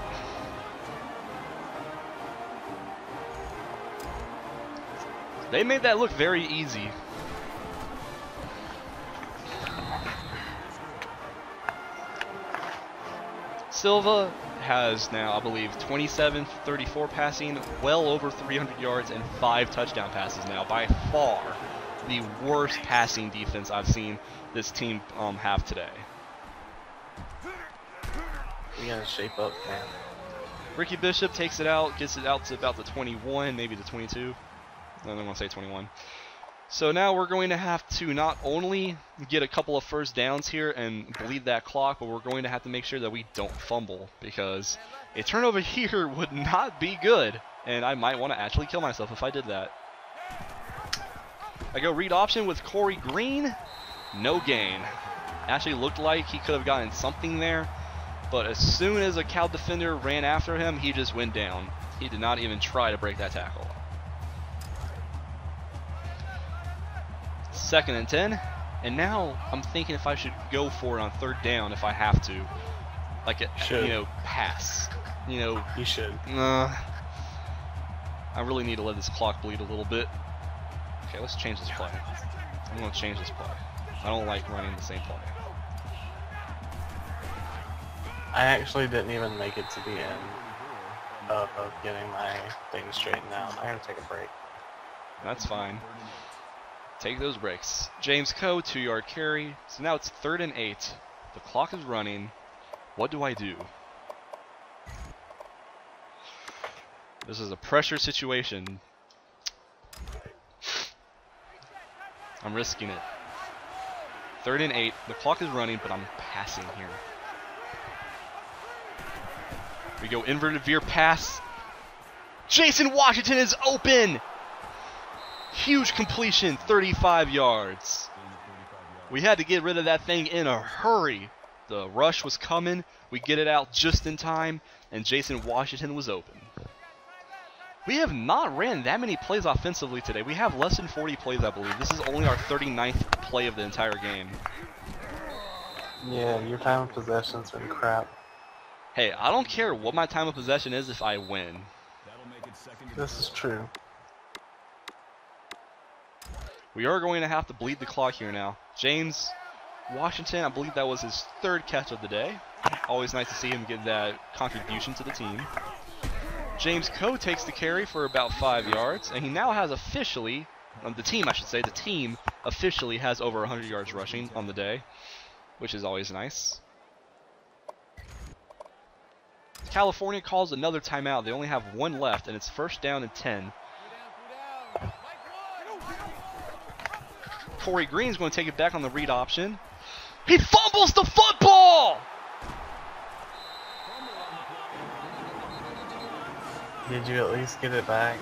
They made that look very easy. Silva has now, I believe, 27 34 passing, well over 300 yards, and 5 touchdown passes now. By far the worst passing defense I've seen this team have today. We gotta shape up, man. Ricky Bishop takes it out, gets it out to about the 21, maybe the 22. I'm going to say 21. So now we're going to have to not only get a couple of first downs here and bleed that clock, but we're going to have to make sure that we don't fumble, because a turnover here would not be good, and I might want to actually kill myself if I did that. I go read option with Corey Green. No gain. Actually looked like he could have gotten something there, but as soon as a Cal defender ran after him, he just went down. He did not even try to break that tackle. 2nd and 10, and now I'm thinking if I should go for it on 3rd down if I have to, like a pass. You should. I really need to let this clock bleed a little bit. Okay, let's change this play. I'm going to change this play. I don't like running the same play. I actually didn't even make it to the end of getting my thing straightened out. I gotta take a break. That's fine. Take those breaks. James Coe, 2-yard carry. So now it's 3rd and 8. The clock is running. What do I do? This is a pressure situation. I'm risking it. 3rd and 8. The clock is running, but I'm passing here. We go inverted veer pass. Jason Washington is open. Huge completion, 35 yards. We had to get rid of that thing in a hurry. The rush was coming. We get it out just in time, and Jason Washington was open. We have not ran that many plays offensively today. We have less than 40 plays, I believe. This is only our 39th play of the entire game. Yeah, your time of possession's been crap. Hey, I don't care what my time of possession is if I win. That'll make it 2nd and This is true. We are going to have to bleed the clock here now. James Washington, I believe that was his 3rd catch of the day. Always nice to see him get that contribution to the team. James Coe takes the carry for about 5 yards, and he now has officially, the team officially has over 100 yards rushing on the day, which is always nice. California calls another timeout. They only have 1 left, and it's 1st down and 10. Corey Green's going to take it back on the read option. He fumbles the football! Did you at least get it back?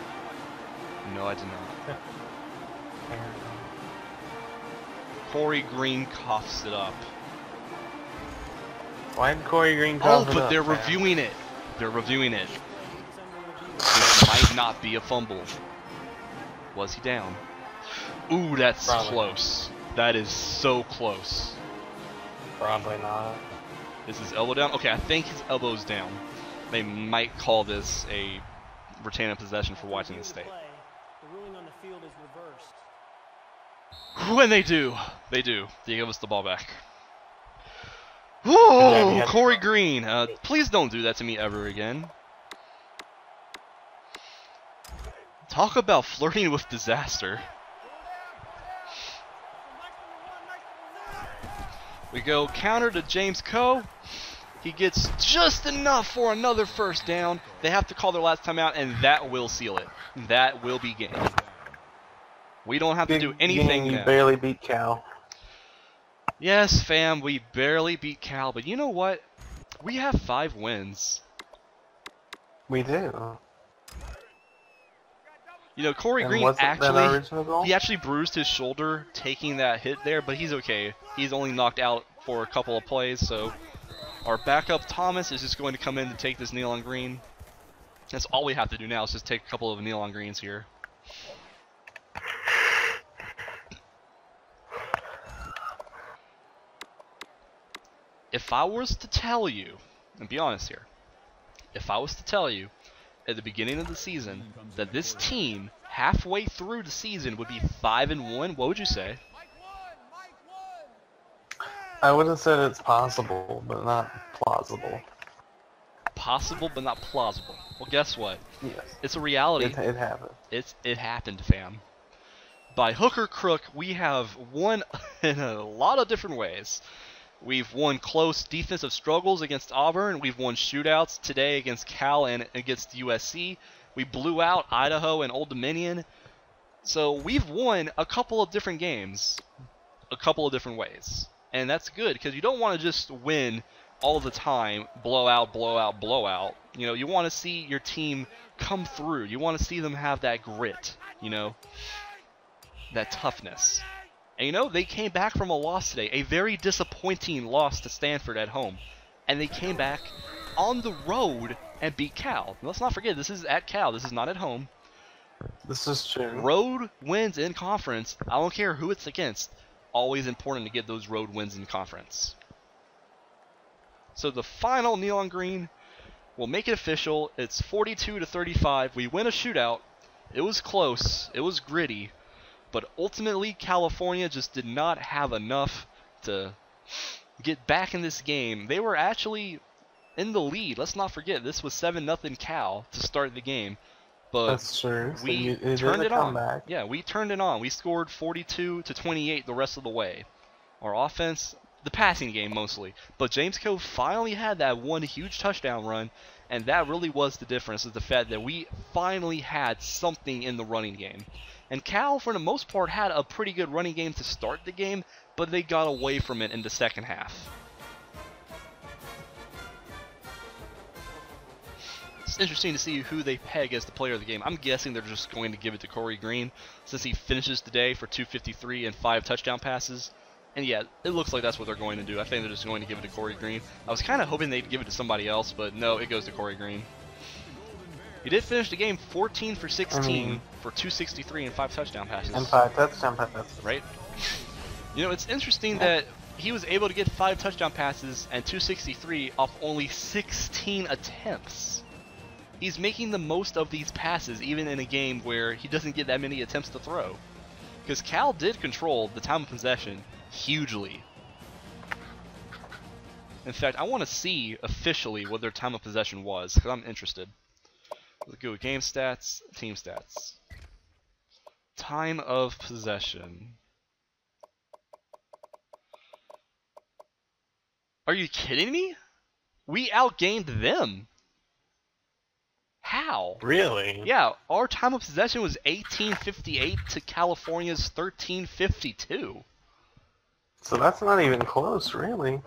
No, I did not. Corey Green coughs it up. Why did Corey Green Oh, cough it but up, they're man? reviewing it. They're reviewing it. This might not be a fumble. Was he down? Ooh, that's Probably. close. That is so close. Probably not. Is his elbow down? Okay, I think his elbow's down. They might call this a retain of possession for Washington State. The ruling on the field is reversed. When they do. They give us the ball back. Yeah, Whoa, he had- Corey Green. Please don't do that to me ever again. Talk about flirting with disaster. We go counter to James Coe. He gets just enough for another 1st down. They have to call their last timeout, and that will seal it. That will be game. We don't have to do anything You now. barely beat Cal. Yes, fam, we barely beat Cal, but you know what? We have 5 wins. We do. You know, Corey And Green wasn't that our original goal? he actually bruised his shoulder taking that hit there, but he's okay. He's only knocked out for a couple of plays, so our backup Thomas is just going to come in to take this kneel on green. That's all we have to do now is just take a couple of kneel on greens here. If I was to tell you, and be honest here, if I was to tell you at the beginning of the season that this team halfway through the season would be 5-1, what would you say? I would have said it's possible, but not plausible. Possible but not plausible. Well, guess what? Yes. It's a reality. It happened. It happened, fam. By hook or crook, we have won in a lot of different ways. We've won close defensive struggles against Auburn. We've won shootouts today against Cal and against USC. We blew out Idaho and Old Dominion. So we've won a couple of different games, a couple of different ways. And that's good because you don't want to just win all the time, blowout, blowout, blowout. You know, you want to see your team come through. You want to see them have that grit, you know, that toughness. And you know, they came back from a loss today, a very disappointing loss to Stanford at home. And they came back on the road and beat Cal. Let's not forget, this is at Cal. This is not at home. This is true. Road wins in conference. I don't care who it's against. Always important to get those road wins in conference. So the final kneel on green will make it official. It's 42-35. We win a shootout. It was close. It was gritty. But ultimately, California just did not have enough to get back in this game. They were actually in the lead. Let's not forget, this was 7-0 Cal to start the game. But That's true. So we it turned did it a on. comeback. Yeah, we turned it on. We scored 42-28 the rest of the way. Our offense the passing game mostly. But James Coe finally had that one huge touchdown run, and that really was the difference, is the fact that we finally had something in the running game. And Cal, for the most part, had a pretty good running game to start the game, but they got away from it in the second half. It's interesting to see who they peg as the player of the game. I'm guessing they're just going to give it to Corey Green, since he finishes the day for 253 and 5 touchdown passes. And yeah, it looks like that's what they're going to do. I think they're just going to give it to Corey Green. I was kind of hoping they'd give it to somebody else, but no, it goes to Corey Green. He did finish the game 14 for 16 for 263 and 5 touchdown passes. And 5 touchdown passes. Right? You know, it's interesting that he was able to get 5 touchdown passes and 263 off only 16 attempts. He's making the most of these passes even in a game where he doesn't get that many attempts to throw. Because Cal did control the time of possession hugely. In fact, I want to see officially what their time of possession was, because I'm interested. Let's go with game stats, team stats. Time of possession. Are you kidding me? We outgained them. How? Really? Yeah, our time of possession was 1858 to California's 1352. So that's not even close, really.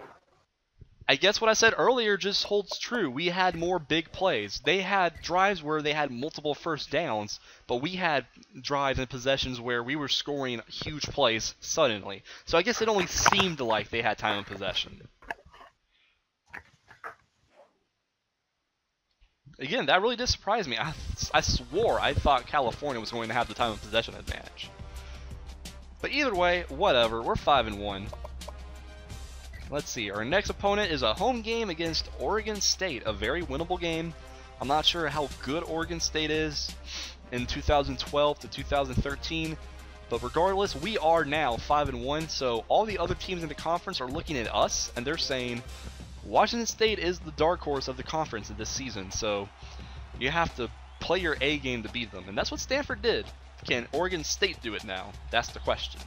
I guess what I said earlier just holds true. We had more big plays. They had drives where they had multiple first downs, but we had drives and possessions where we were scoring huge plays suddenly. So I guess it only seemed like they had time of possession. Again, that really did surprise me. I swore I thought California was going to have the time of possession advantage. But either way, whatever. We're 5-1. Let's see. Our next opponent is a home game against Oregon State, a very winnable game. I'm not sure how good Oregon State is in 2012 to 2013, but regardless, we are now 5-1. So all the other teams in the conference are looking at us, and they're saying Washington State is the dark horse of the conference this season, so you have to play your A game to beat them. And that's what Stanford did. Can Oregon State do it now? That's the question.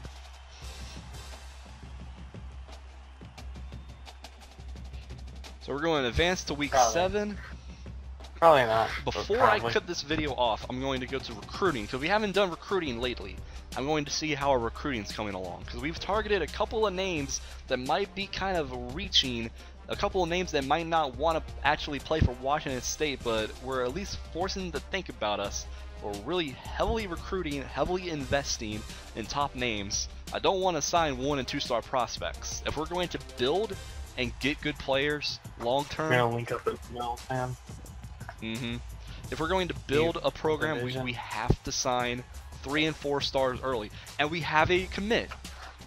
So we're going to advance to week 7. Probably not. Before I cut this video off, I'm going to go to recruiting, because we haven't done recruiting lately. I'm going to see how our recruiting's coming along, because we've targeted a couple of names that might be kind of reaching, a couple of names that might not want to actually play for Washington State, but we're at least forcing them to think about us. We're really heavily recruiting, heavily investing in top names. I don't want to sign 1- and 2-star prospects. If we're going to build and get good players long term, We're gonna link up with Mel, fam. If we're going to build a program, we have to sign 3 and 4 stars early. And we have a commit.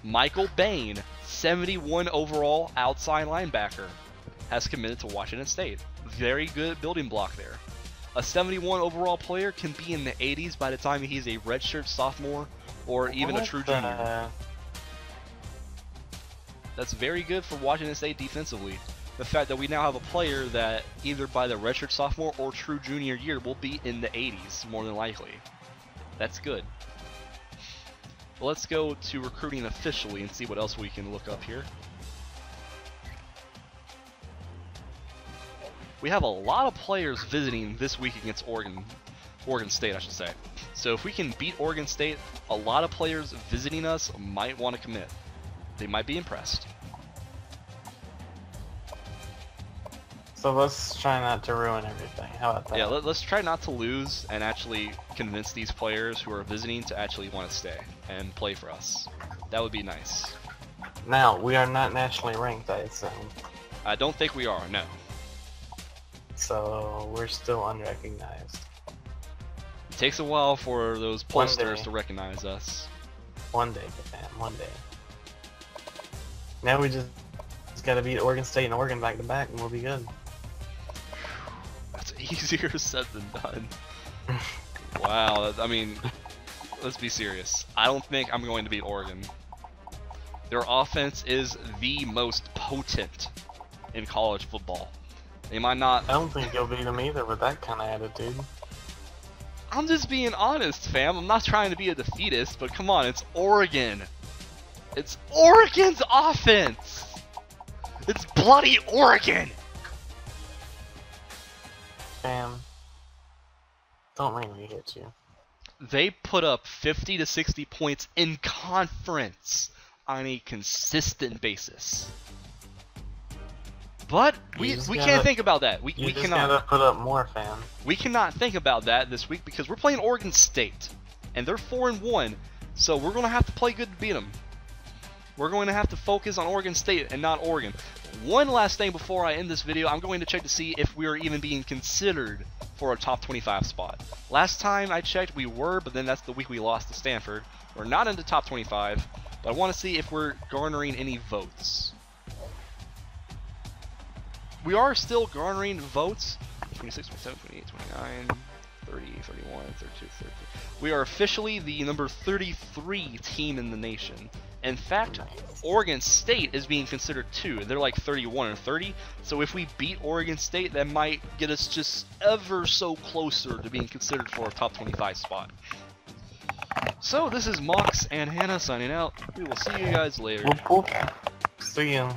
Michael Bain, 71 overall outside linebacker, has committed to Washington State. Very good building block there. A 71 overall player can be in the 80s by the time he's a redshirt sophomore or even a true junior. That's very good for Washington State defensively. The fact that we now have a player that either by the redshirt sophomore or true junior year will be in the 80s, more than likely. That's good. Well, let's go to recruiting officially and see what else we can look up here. We have a lot of players visiting this week against Oregon State, I should say. So if we can beat Oregon State, a lot of players visiting us might want to commit. They might be impressed. So let's try not to ruin everything. How about that? Yeah, let's try not to lose and actually convince these players who are visiting to actually want to stay and play for us. That would be nice. Now, we are not nationally ranked, I assume. I don't think we are, no. So we're still unrecognized. It takes a while for those pollsters to recognize us. One day, fam, one day. Now we just gotta beat Oregon State and Oregon back to back and we'll be good. That's easier said than done. Wow, I mean, let's be serious. I don't think I'm going to beat Oregon. Their offense is the most potent in college football. They might not... I don't think you'll beat them either with that kind of attitude. I'm just being honest, fam. I'm not trying to be a defeatist, but come on, it's Oregon. It's Oregon's offense! It's bloody Oregon! Fam, don't make me hit you. They put up 50 to 60 points in conference on a consistent basis. But we can't think about that. We You just cannot. gotta put up more, fam. We cannot think about that this week because we're playing Oregon State, and they're 4-1. So we're gonna have to play good to beat them. We're going to have to focus on Oregon State and not Oregon. One last thing before I end this video, I'm going to check to see if we are even being considered for a top 25 spot. Last time I checked, we were, but then that's the week we lost to Stanford. We're not in the top 25, but I want to see if we're garnering any votes. We are still garnering votes. 26, 27, 28, 29, 30, 31, 32, 33. We are officially the number 33 team in the nation. In fact, Oregon State is being considered too. They're like 31 or 30. So if we beat Oregon State, that might get us just ever so closer to being considered for a top 25 spot. So this is Mox and Hannah signing out. We will see you guys later. Whoop, whoop. See ya.